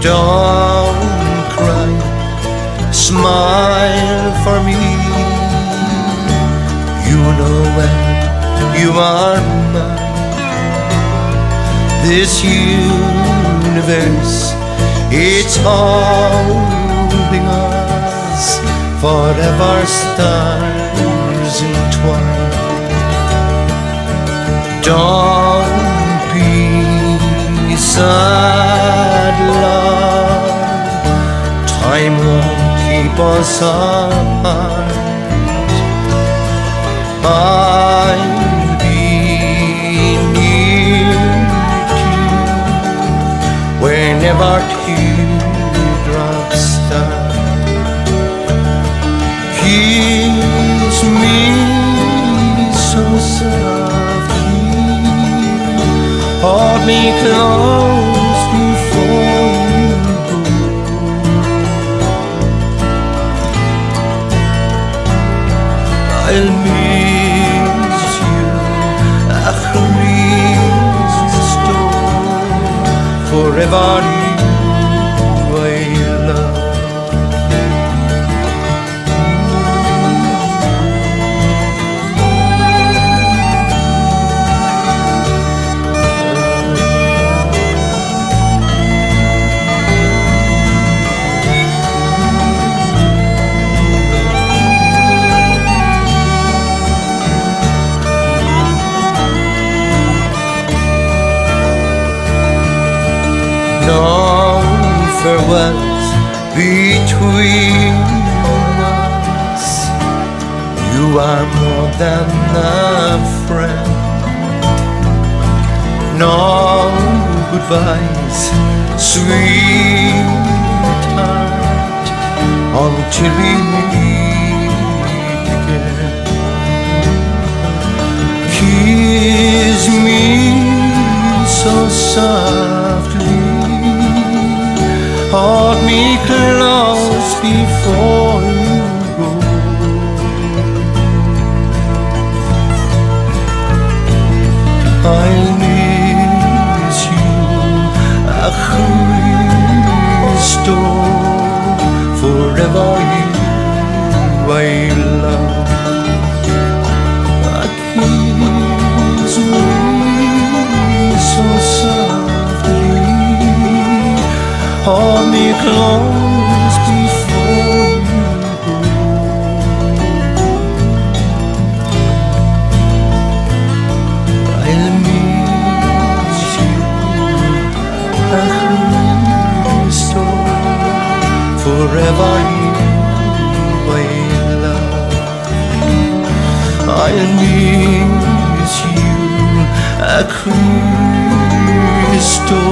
Don't cry, smile for me. You know when you are mine, this universe, it's holding us forever, stars entwined. Don't be sad, love, time won't keep us apart. I'll be near to you whenever teardrops start. Kiss me so softly, hold me close before you go. I'll miss you, forever you I love. No farewells between us. You are more than a friend. No goodbyes, sweetheart, until we meet again. Kiss me so softly, hold me close before you go. I'll miss you, Cristo, forever you I love. Kiss me so softly, hold me close before you go. I'll miss you, Cristo, forever you I love. I'll miss you, Cristo.